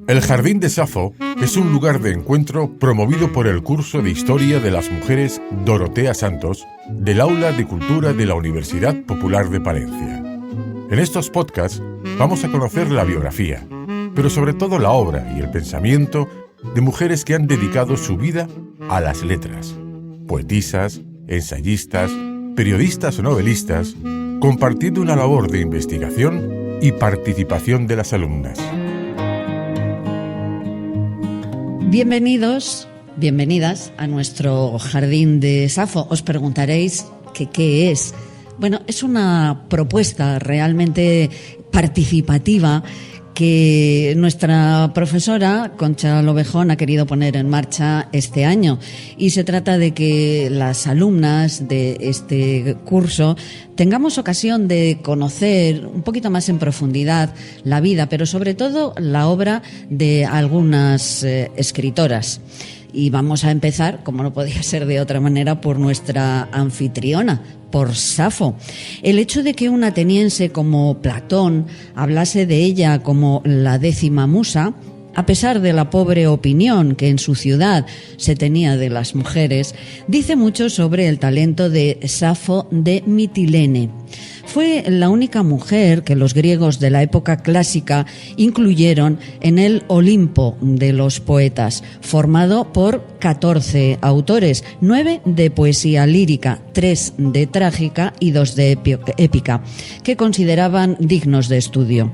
El Jardín de Safo es un lugar de encuentro promovido por el curso de Historia de las Mujeres Dorotea Santos del Aula de Cultura de la Universidad Popular de Palencia. En estos podcasts vamos a conocer la biografía, pero sobre todo la obra y el pensamiento de mujeres que han dedicado su vida a las letras, poetisas, ensayistas, periodistas o novelistas, compartiendo una labor de investigación y participación de las alumnas. Bienvenidos, bienvenidas a nuestro Jardín de Safo. Os preguntaréis qué es. Bueno, es una propuesta realmente participativa que nuestra profesora, Concha Lobejón, ha querido poner en marcha este año. Y se trata de que las alumnas de este curso tengamos ocasión de conocer un poquito más en profundidad la vida, pero sobre todo la obra de algunas escritoras. Y vamos a empezar, como no podía ser de otra manera, por nuestra anfitriona, por Safo. El hecho de que un ateniense como Platón hablase de ella como la 10ª musa, a pesar de la pobre opinión que en su ciudad se tenía de las mujeres, dice mucho sobre el talento de Safo de Mitilene. Fue la única mujer que los griegos de la época clásica incluyeron en el Olimpo de los poetas, formado por 14 autores, 9 de poesía lírica, 3 de trágica y 2 de épica, que consideraban dignos de estudio.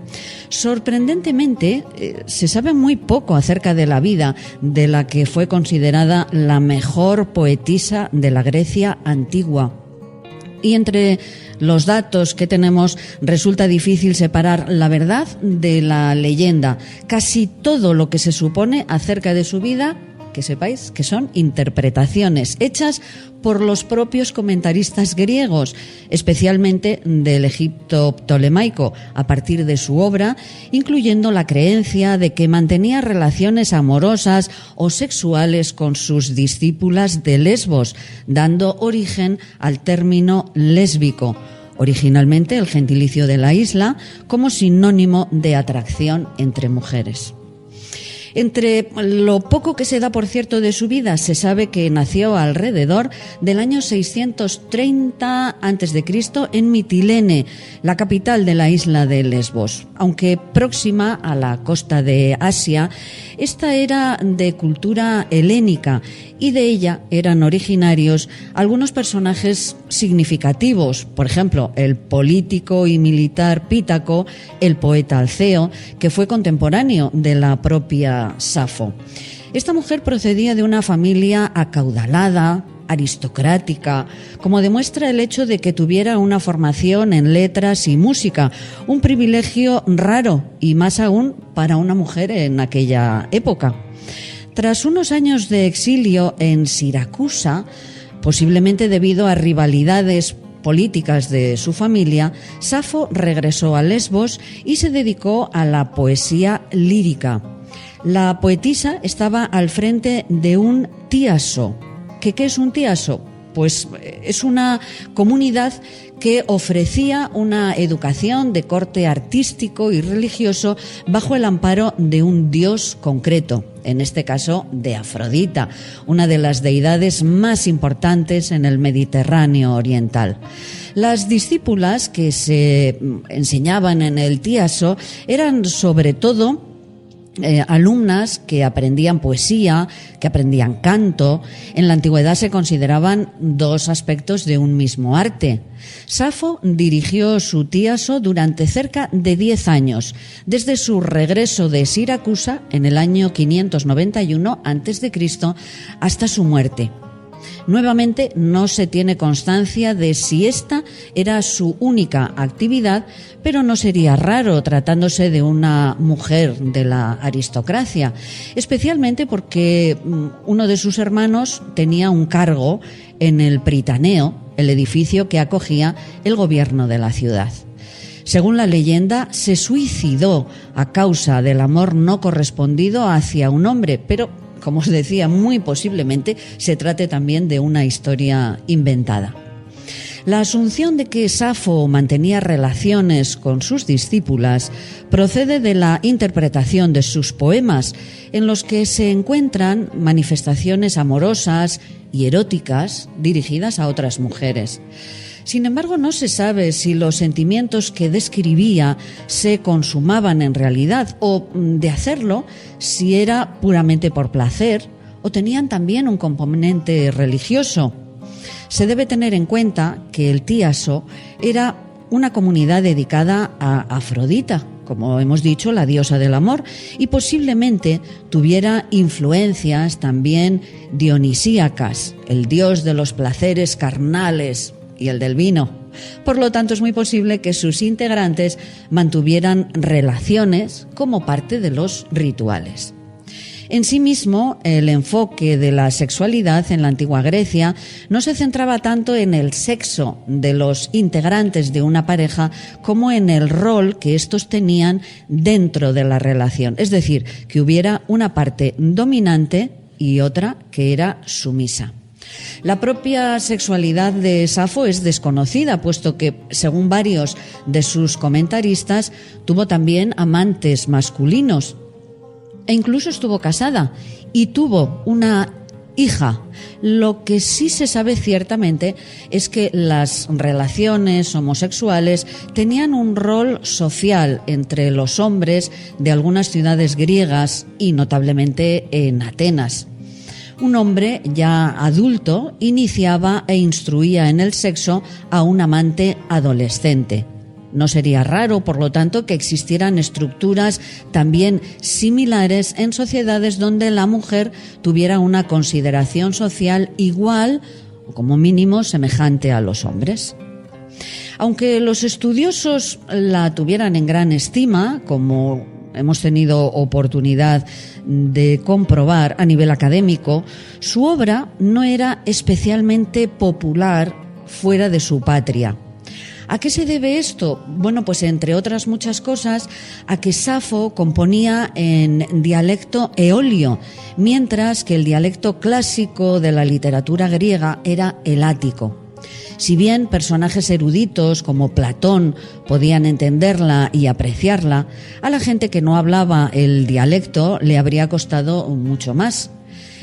Sorprendentemente, se sabe muy poco acerca de la vida de la que fue considerada la mejor poetisa de la Grecia antigua. Y entre los datos que tenemos resulta difícil separar la verdad de la leyenda. Casi todo lo que se supone acerca de su vida, que sepáis que son interpretaciones hechas por los propios comentaristas griegos, especialmente del Egipto ptolemaico, a partir de su obra, incluyendo la creencia de que mantenía relaciones amorosas o sexuales con sus discípulas de Lesbos, dando origen al término lésbico, originalmente el gentilicio de la isla, como sinónimo de atracción entre mujeres. Entre lo poco que se da, por cierto, de su vida, se sabe que nació alrededor del año 630 a.C. en Mitilene, la capital de la isla de Lesbos. Aunque próxima a la costa de Asia, esta era de cultura helénica y de ella eran originarios algunos personajes significativos, por ejemplo, el político y militar Pítaco, el poeta Alceo, que fue contemporáneo de la propia Safo. Esta mujer procedía de una familia acaudalada, aristocrática, como demuestra el hecho de que tuviera una formación en letras y música, un privilegio raro y más aún para una mujer en aquella época. Tras unos años de exilio en Siracusa, posiblemente debido a rivalidades políticas de su familia, Safo regresó a Lesbos y se dedicó a la poesía lírica. La poetisa estaba al frente de un tíaso. ¿Qué es un tíaso? Pues es una comunidad que ofrecía una educación de corte artístico y religioso bajo el amparo de un dios concreto, en este caso de Afrodita, una de las deidades más importantes en el Mediterráneo oriental. Las discípulas que se enseñaban en el tíaso eran sobre todo alumnas que aprendían poesía, que aprendían canto. En la antigüedad se consideraban dos aspectos de un mismo arte. Safo dirigió su tíaso durante cerca de 10 años, desde su regreso de Siracusa en el año 591 a.C. hasta su muerte. Nuevamente, no se tiene constancia de si esta era su única actividad, pero no sería raro tratándose de una mujer de la aristocracia, especialmente porque uno de sus hermanos tenía un cargo en el Pritaneo, el edificio que acogía el gobierno de la ciudad. Según la leyenda, se suicidó a causa del amor no correspondido hacia un hombre, pero como os decía, muy posiblemente se trate también de una historia inventada. La asunción de que Safo mantenía relaciones con sus discípulas procede de la interpretación de sus poemas, en los que se encuentran manifestaciones amorosas y eróticas dirigidas a otras mujeres. Sin embargo, no se sabe si los sentimientos que describía se consumaban en realidad o, de hacerlo, si era puramente por placer o tenían también un componente religioso. Se debe tener en cuenta que el Tíaso era una comunidad dedicada a Afrodita, como hemos dicho, la diosa del amor, y posiblemente tuviera influencias también dionisíacas, el dios de los placeres carnales y el del vino. Por lo tanto, es muy posible que sus integrantes mantuvieran relaciones como parte de los rituales. En sí mismo, el enfoque de la sexualidad en la antigua Grecia no se centraba tanto en el sexo de los integrantes de una pareja como en el rol que estos tenían dentro de la relación. Es decir, que hubiera una parte dominante y otra que era sumisa. La propia sexualidad de Safo es desconocida, puesto que, según varios de sus comentaristas, tuvo también amantes masculinos e incluso estuvo casada y tuvo una hija. Lo que sí se sabe ciertamente es que las relaciones homosexuales tenían un rol social entre los hombres de algunas ciudades griegas y notablemente en Atenas. Un hombre ya adulto iniciaba e instruía en el sexo a un amante adolescente. No sería raro, por lo tanto, que existieran estructuras también similares en sociedades donde la mujer tuviera una consideración social igual o como mínimo semejante a los hombres. Aunque los estudiosos la tuvieran en gran estima, como hemos tenido oportunidad de comprobar a nivel académico, su obra no era especialmente popular fuera de su patria. ¿A qué se debe esto? Bueno, pues entre otras muchas cosas, a que Safo componía en dialecto eolio, mientras que el dialecto clásico de la literatura griega era el ático. Si bien personajes eruditos como Platón podían entenderla y apreciarla, a la gente que no hablaba el dialecto le habría costado mucho más.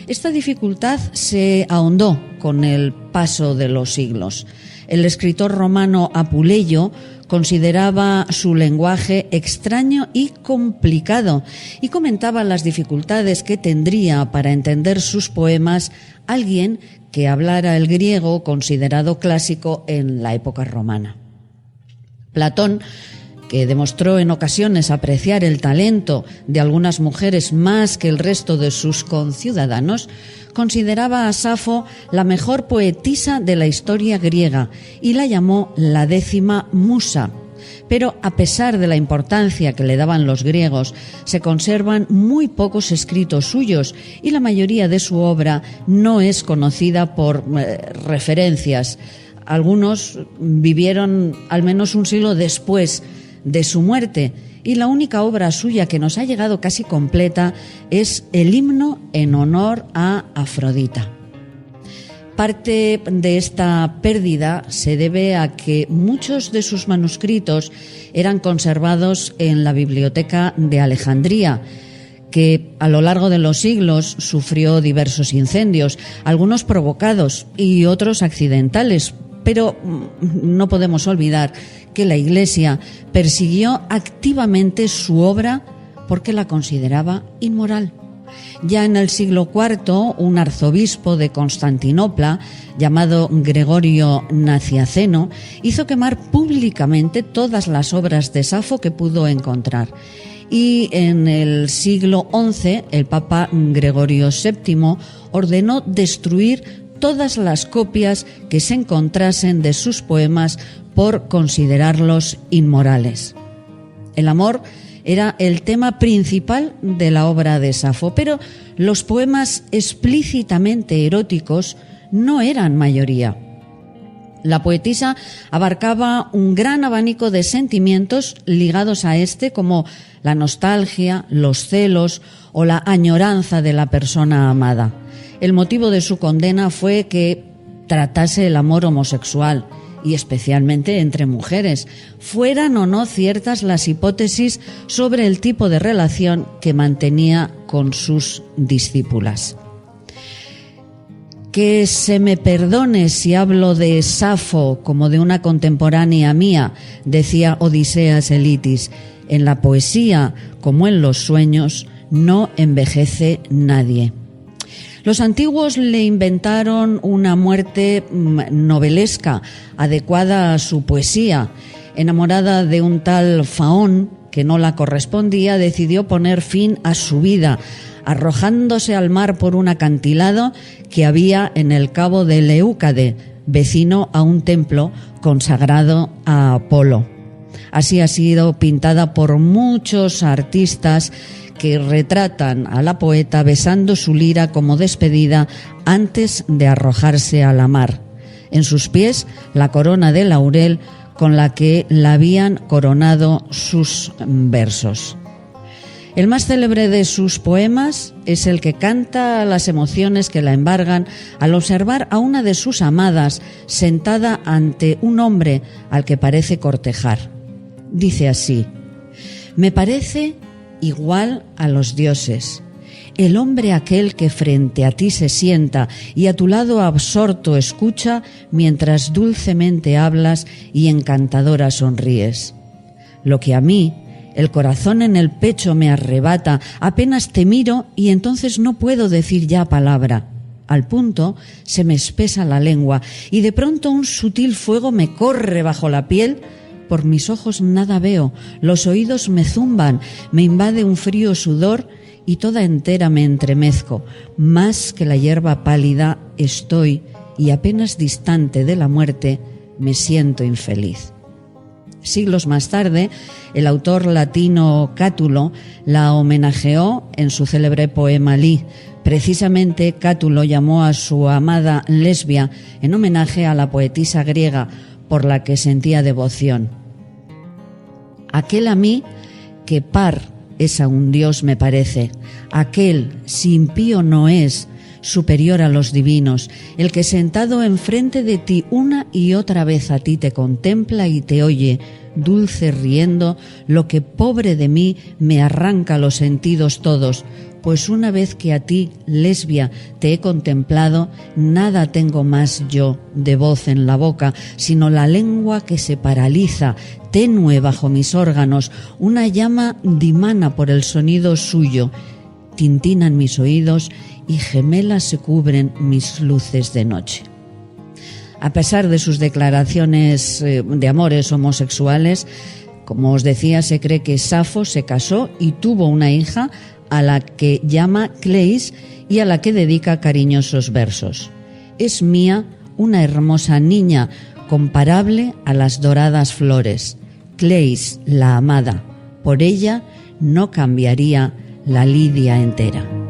Esta dificultad se ahondó con el paso de los siglos. El escritor romano Apuleyo consideraba su lenguaje extraño y complicado y comentaba las dificultades que tendría para entender sus poemas alguien que hablara el griego considerado clásico en la época romana. Platón, que demostró en ocasiones apreciar el talento de algunas mujeres más que el resto de sus conciudadanos, consideraba a Safo la mejor poetisa de la historia griega y la llamó la 10ª musa. Pero a pesar de la importancia que le daban los griegos, se conservan muy pocos escritos suyos y la mayoría de su obra no es conocida por referencias. Algunos vivieron al menos un siglo después de su muerte y la única obra suya que nos ha llegado casi completa es el himno en honor a Afrodita. Parte de esta pérdida se debe a que muchos de sus manuscritos eran conservados en la Biblioteca de Alejandría, que a lo largo de los siglos sufrió diversos incendios, algunos provocados y otros accidentales, pero no podemos olvidar que la Iglesia persiguió activamente su obra porque la consideraba inmoral. Ya en el siglo IV, un arzobispo de Constantinopla, llamado Gregorio Naciaceno, hizo quemar públicamente todas las obras de Safo que pudo encontrar. Y en el siglo XI, el Papa Gregorio VII ordenó destruir todas las copias que se encontrasen de sus poemas por considerarlos inmorales. El amor era el tema principal de la obra de Safo, pero los poemas explícitamente eróticos no eran mayoría. La poetisa abarcaba un gran abanico de sentimientos ligados a este, como la nostalgia, los celos o la añoranza de la persona amada. El motivo de su condena fue que tratase el amor homosexual y especialmente entre mujeres, fueran o no ciertas las hipótesis sobre el tipo de relación que mantenía con sus discípulas. Que se me perdone si hablo de Safo como de una contemporánea mía, decía Odiseas Elitis. En la poesía, como en los sueños, no envejece nadie. Los antiguos le inventaron una muerte novelesca, adecuada a su poesía. Enamorada de un tal Faón, que no la correspondía, decidió poner fin a su vida, arrojándose al mar por un acantilado que había en el cabo de Leucade, vecino a un templo consagrado a Apolo. Así ha sido pintada por muchos artistas que retratan a la poeta besando su lira como despedida antes de arrojarse a la mar. En sus pies, la corona de laurel con la que la habían coronado sus versos. El más célebre de sus poemas es el que canta las emociones que la embargan al observar a una de sus amadas sentada ante un hombre al que parece cortejar. Dice así: me parece igual a los dioses, el hombre aquel que frente a ti se sienta y a tu lado absorto escucha mientras dulcemente hablas y encantadora sonríes. Lo que a mí, el corazón en el pecho me arrebata, apenas te miro y entonces no puedo decir ya palabra. Al punto se me espesa la lengua y de pronto un sutil fuego me corre bajo la piel. Por mis ojos nada veo, los oídos me zumban, me invade un frío sudor y toda entera me entremezco. Más que la hierba pálida estoy y apenas distante de la muerte me siento infeliz. Siglos más tarde, el autor latino Cátulo la homenajeó en su célebre poema Lí. Precisamente Cátulo llamó a su amada Lesbia en homenaje a la poetisa griega por la que sentía devoción. Aquel a mí que par es a un dios me parece, aquel si impío no es, superior a los divinos, el que sentado enfrente de ti una y otra vez a ti te contempla y te oye, dulce riendo, lo que pobre de mí me arranca los sentidos todos, pues una vez que a ti, lesbia, te he contemplado, nada tengo más yo de voz en la boca, sino la lengua que se paraliza, tenue bajo mis órganos, una llama dimana por el sonido suyo, tintinan mis oídos y gemelas se cubren mis luces de noche. A pesar de sus declaraciones de amores homosexuales, como os decía, se cree que Safo se casó y tuvo una hija a la que llama Cleis y a la que dedica cariñosos versos. Es mía una hermosa niña, comparable a las doradas flores. Cleis, la amada, por ella no cambiaría la Lidia entera.